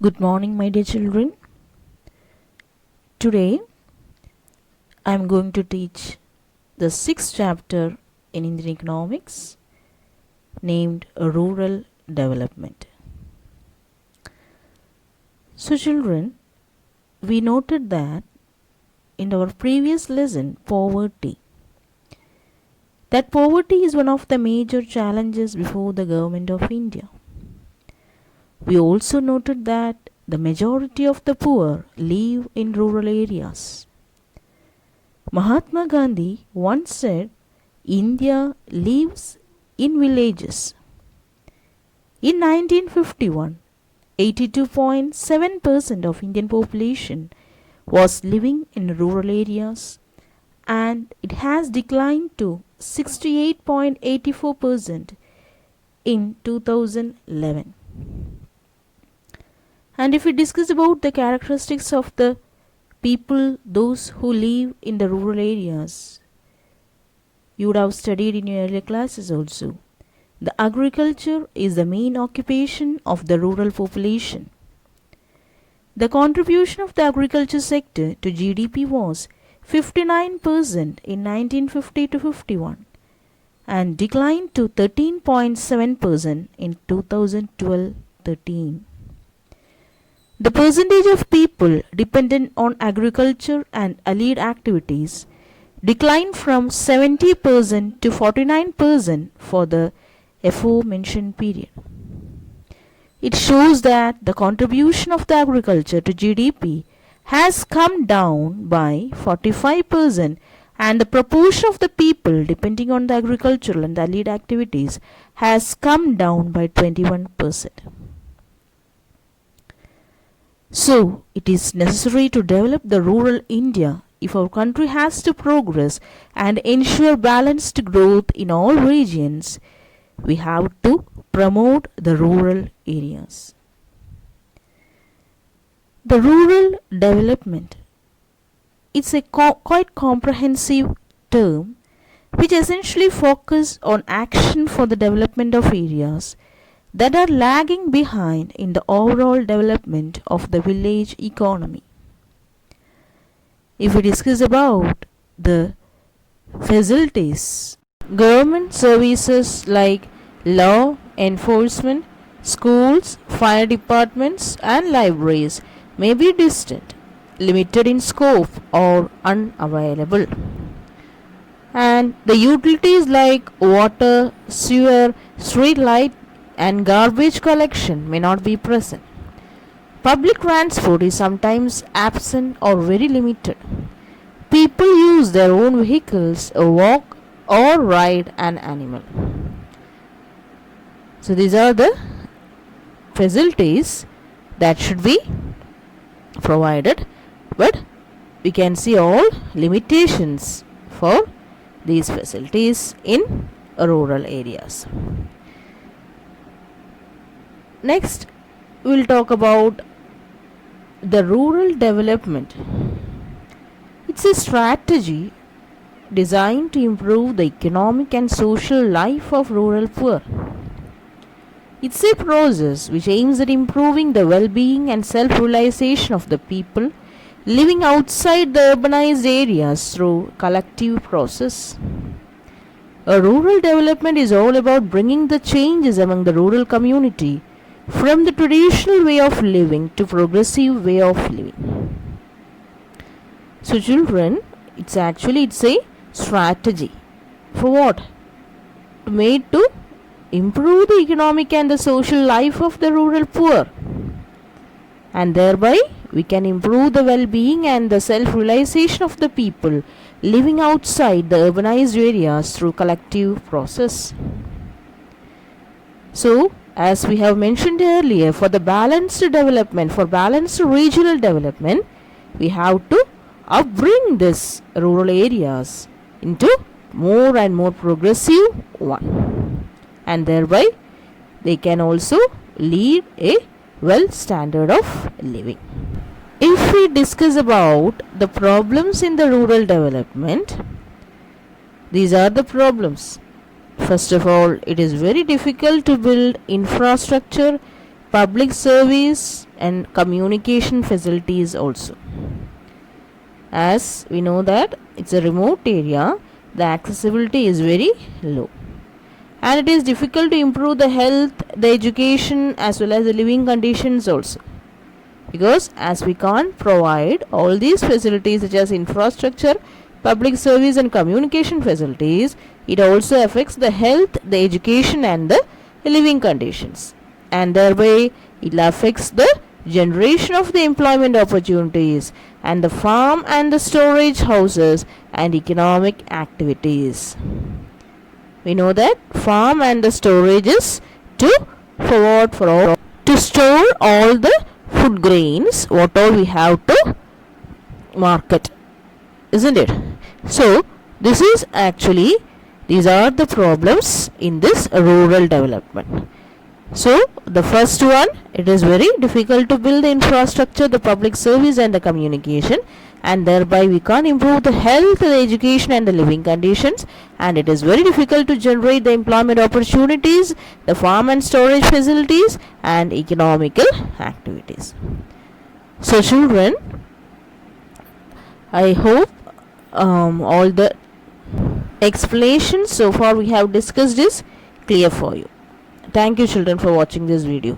Good morning, my dear children. Today I am going to teach the sixth chapter in Indian economics named Rural Development. So, children, we noted that in our previous lesson, poverty is one of the major challenges before the government of India. We also noted that the majority of the poor live in rural areas. Mahatma Gandhi once said, India lives in villages. In 1951, 82.7% of Indian population was living in rural areas, and it has declined to 68.84% in 2011. And if we discuss about the characteristics of the people, those who live in the rural areas, you would have studied in your earlier classes also. The agriculture is the main occupation of the rural population. The contribution of the agriculture sector to GDP was 59% in 1950 to 51 and declined to 13.7% in 2012-13. The percentage of people dependent on agriculture and allied activities declined from 70% to 49% for the aforementioned period. It shows that the contribution of the agriculture to GDP has come down by 45% and the proportion of the people depending on the agricultural and allied activities has come down by 21%. So, it is necessary to develop the rural India if our country has to progress and ensure balanced growth in all regions. We have to promote the rural areas. The rural development, it's a quite comprehensive term which essentially focuses on action for the development of areas that are lagging behind in the overall development of the village economy. If we discuss about the facilities, government services like law enforcement, schools, fire departments and libraries may be distant, limited in scope or unavailable. And the utilities like water, sewer, street light and garbage collection may not be present. Public transport is sometimes absent or very limited. People use their own vehicles, walk or ride an animal. So these are the facilities that should be provided, but we can see all limitations for these facilities in rural areas. Next, we will talk about the rural development. It's a strategy designed to improve the economic and social life of rural poor. It's a process which aims at improving the well-being and self-realization of the people living outside the urbanized areas through collective process. A rural development is all about bringing the changes among the rural community from the traditional way of living to progressive way of living. So children, it's a strategy for what? Made to improve the economic and the social life of the rural poor, and thereby we can improve the well-being and the self-realization of the people living outside the urbanized areas through collective process. So, as we have mentioned earlier, for the balanced development, for balanced regional development, we have to upbring these rural areas into more and more progressive one, and thereby they can also lead a well standard of living. If we discuss about the problems in the rural development, these are the problems. First of all, it is very difficult to build infrastructure public service and communication facilities also. As we know that it's a remote area, the accessibility is very low, and it is difficult to improve the health, the education, as well as the living conditions also, because as we can't provide all these facilities such as infrastructure, public service and communication facilities, it also affects the health, the education and the living conditions, and thereby it affects the generation of the employment opportunities and the farm and the storage houses and economic activities. We know that farm and the storage is to store all the food grains what all we have to market, isn't it? So this is actually, these are the problems in this rural development. So the first one, it is very difficult to build the infrastructure, the public service and the communication, and thereby we can't improve the health, the education and the living conditions, and it is very difficult to generate the employment opportunities, the farm and storage facilities and economical activities. So children, I hope all the explanations so far we have discussed is clear for you. Thank you children for watching this video.